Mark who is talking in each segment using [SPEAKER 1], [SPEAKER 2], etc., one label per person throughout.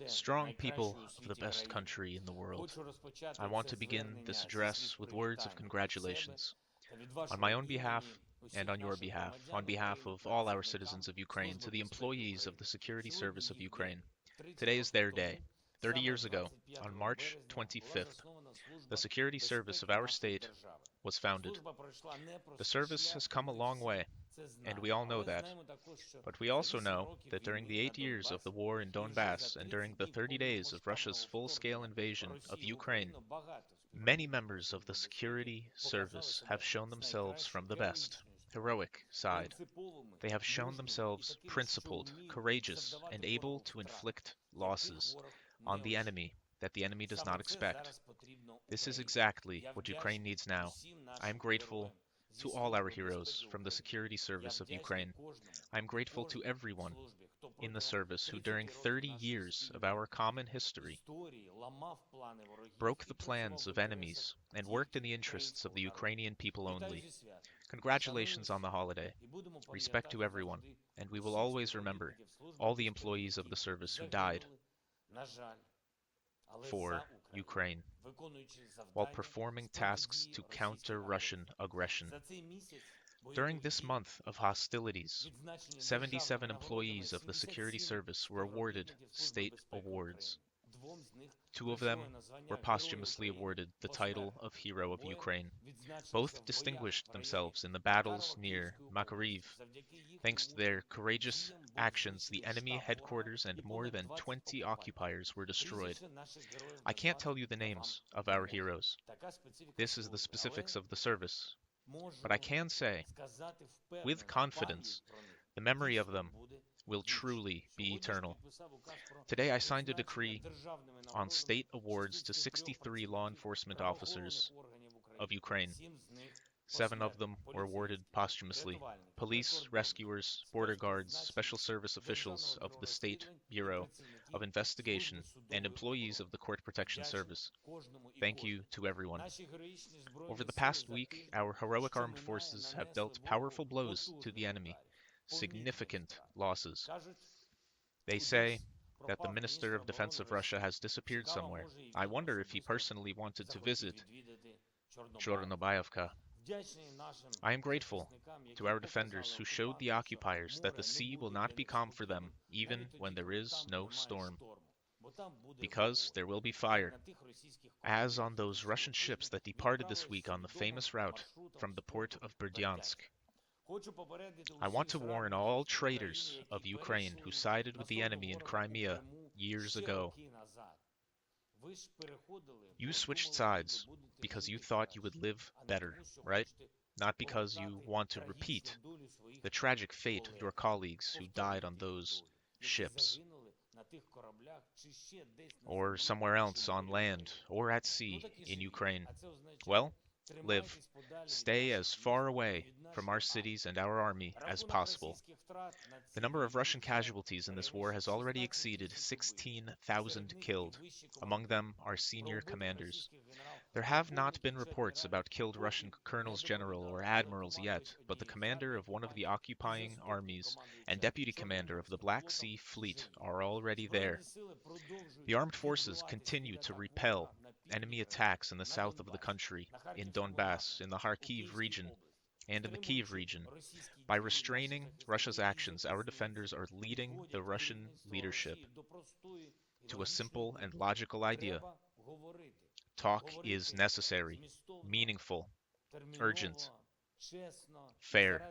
[SPEAKER 1] Strong people of the best country in the world, I want to begin this address with words of congratulations. On my own behalf and on your behalf, on behalf of all our citizens of Ukraine, to the employees of the Security Service of Ukraine. Today is their day. 30 years ago, on March 25th, the Security Service of our state was founded. The service has come a long way, and we all know that. But we also know that during the 8 years of the war in Donbass and during the 30 days of Russia's full-scale invasion of Ukraine, many members of the security service have shown themselves from the best, heroic side. They have shown themselves principled, courageous, and able to inflict losses on the enemy that the enemy does not expect. This is exactly what Ukraine needs now. I am grateful to all our heroes from the security service of Ukraine. I am grateful to everyone in the service who, during 30 years of our common history, broke the plans of enemies and worked in the interests of the Ukrainian people only. Congratulations on the holiday. Respect to everyone, and we will always remember all the employees of the service who died for Ukraine while performing tasks to counter Russian aggression. During this month of hostilities, 77 employees of the security service were awarded state awards. Two of them were posthumously awarded the title of Hero of Ukraine. Both distinguished themselves in the battles near Makariv. Thanks to their courageous actions, the enemy headquarters and more than 20 occupiers were destroyed. I can't tell you the names of our heroes. This is the specifics of the service. But I can say, with confidence, the memory of them will truly be eternal. Today I signed a decree on state awards to 63 law enforcement officers of Ukraine. 7 of them were awarded posthumously. Police, rescuers, border guards, special service officials of the State Bureau of Investigation, and employees of the Court Protection Service. Thank you to everyone. Over the past week, our heroic armed forces have dealt powerful blows to the enemy, significant losses. They say that the Minister of Defense of Russia has disappeared somewhere. I wonder if he personally wanted to visit Chornobayevka. I am grateful to our defenders who showed the occupiers that the sea will not be calm for them even when there is no storm, because there will be fire, as on those Russian ships that departed this week on the famous route from the port of Berdyansk. I want to warn all traitors of Ukraine who sided with the enemy in Crimea years ago. You switched sides because you thought you would live better, right? Not because you want to repeat the tragic fate of your colleagues who died on those ships, or somewhere else on land or at sea in Ukraine. Well, live. Stay as far away from our cities and our army as possible. The number of Russian casualties in this war has already exceeded 16,000 killed. Among them are senior commanders. There have not been reports about killed Russian colonels general or admirals yet, but the commander of one of the occupying armies and deputy commander of the Black Sea Fleet are already there. The armed forces continue to repel enemy attacks in the south of the country, in Donbass, in the Kharkiv region, and in the Kiev region. By restraining Russia's actions, our defenders are leading the Russian leadership to a simple and logical idea. Talk is necessary, meaningful, urgent, fair,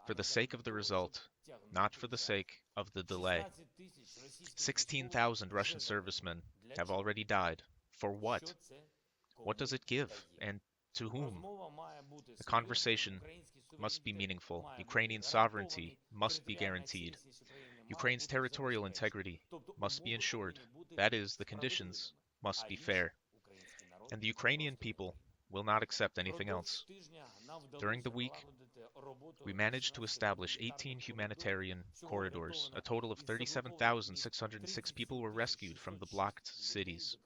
[SPEAKER 1] for the sake of the result, not for the sake of the delay. 16,000 Russian servicemen have already died. For what? What does it give? And to whom? The conversation must be meaningful. Ukrainian sovereignty must be guaranteed. Ukraine's territorial integrity must be ensured. That is, the conditions must be fair. And the Ukrainian people will not accept anything else. During the week, we managed to establish 18 humanitarian corridors. A total of 37,606 people were rescued from the blocked cities.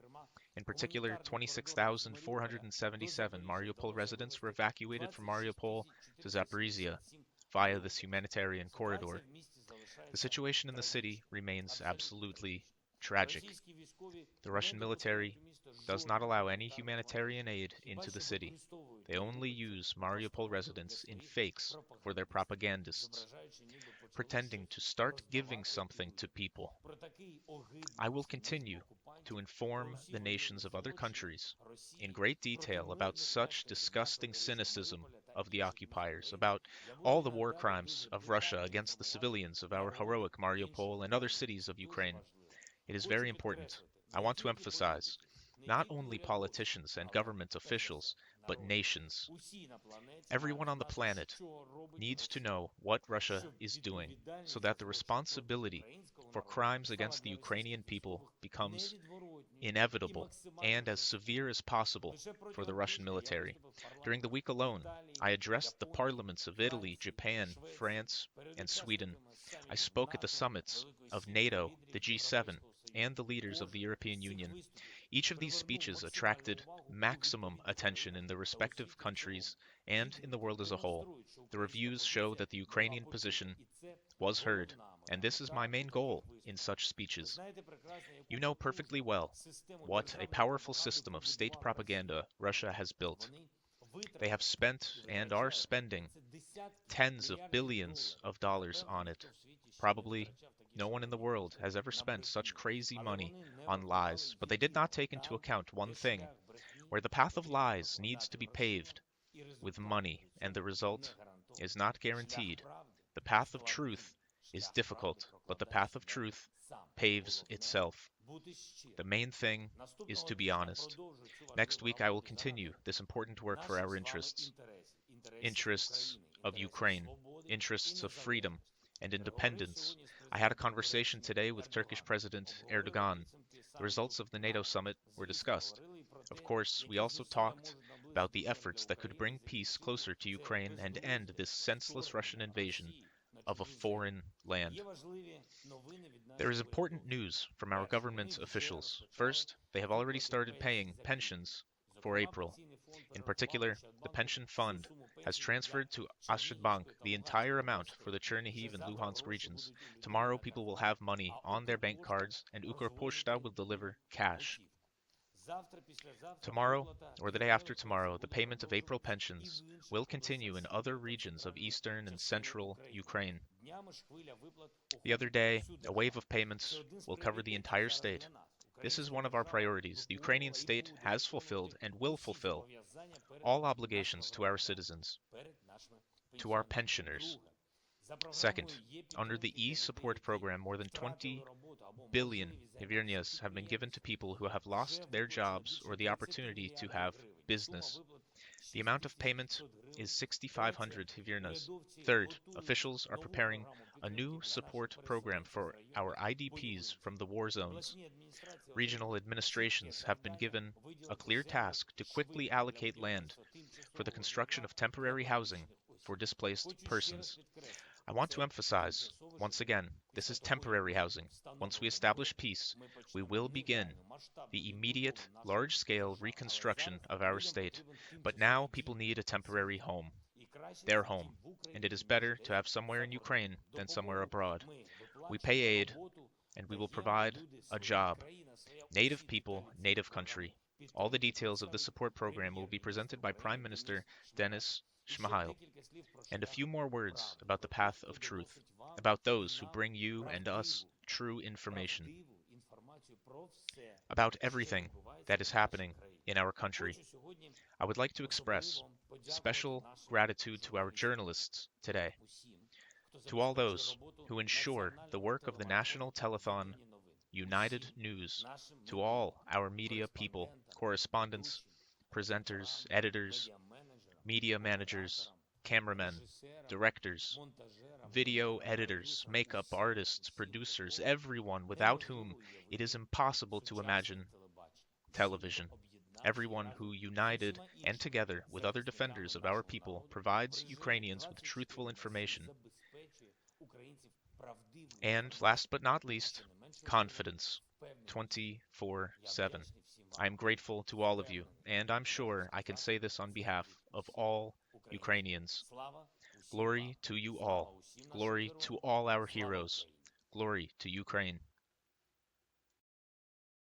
[SPEAKER 1] In particular, 26,477 Mariupol residents were evacuated from Mariupol to Zaporizhia via this humanitarian corridor. The situation in the city remains absolutely tragic. The Russian military does not allow any humanitarian aid into the city. They only use Mariupol residents in fakes for their propagandists, pretending to start giving something to people. I will continue to inform the nations of other countries in great detail about such disgusting cynicism of the occupiers, about all the war crimes of Russia against the civilians of our heroic Mariupol and other cities of Ukraine. It is very important. I want to emphasize not only politicians and government officials, but nations. Everyone on the planet needs to know what Russia is doing so that the responsibility for crimes against the Ukrainian people becomes inevitable and as severe as possible for the Russian military. During the week alone, I addressed the parliaments of Italy, Japan, France, and Sweden. I spoke at the summits of NATO, the G7, and the leaders of the European Union. Each of these speeches attracted maximum attention in the respective countries and in the world as a whole. The reviews show that the Ukrainian position was heard, and this is my main goal in such speeches. You know perfectly well what a powerful system of state propaganda Russia has built. They have spent and are spending tens of billions of dollars on it. Probably no one in the world has ever spent such crazy money on lies, but they did not take into account one thing: where the path of lies needs to be paved with money, and the result is not guaranteed. The path of truth is difficult, but the path of truth paves itself. The main thing is to be honest. Next week I will continue this important work for our interests of Ukraine, interests of freedom and independence. I had a conversation today with Turkish President Erdogan. The results of the NATO summit were discussed. Of course, we also talked about the efforts that could bring peace closer to Ukraine and end this senseless Russian invasion of a foreign land. There is important news from our government officials. First, they have already started paying pensions for April. In particular, the pension fund has transferred to Bank the entire amount for the Chernihiv and Luhansk regions. Tomorrow, people will have money on their bank cards, and Ukrposhta will deliver cash. Tomorrow, or the day after tomorrow, the payment of April pensions will continue in other regions of eastern and central Ukraine. The other day, a wave of payments will cover the entire state. This is one of our priorities. The Ukrainian state has fulfilled and will fulfill all obligations to our citizens, to our pensioners. Second, under the e-support program, more than 20 billion hryvnias have been given to people who have lost their jobs or the opportunity to have business. The amount of payment is 6,500 hryvnias. Third, officials are preparing a new support program for our IDPs from the war zones. Regional administrations have been given a clear task to quickly allocate land for the construction of temporary housing for displaced persons. I want to emphasize, once again, this is temporary housing. Once we establish peace, we will begin the immediate, large-scale reconstruction of our state. But now people need a temporary home, their home, and it is better to have somewhere in Ukraine than somewhere abroad. We pay aid, and we will provide a job. Native people, native country. All the details of the support program will be presented by Prime Minister Denis Shmyhal. And a few more words about the path of truth, about those who bring you and us true information, about everything that is happening in our country. I would like to express special gratitude to our journalists today, to all those who ensure the work of the National Telethon United News, to all our media people, correspondents, presenters, editors, media managers, cameramen, directors, video editors, makeup artists, producers, everyone without whom it is impossible to imagine television. Everyone who, united and together with other defenders of our people, provides Ukrainians with truthful information. And last but not least, confidence 24/7. I am grateful to all of you, and I'm sure I can say this on behalf of all Ukrainians. Glory to you all. Glory to all our heroes. Glory to Ukraine.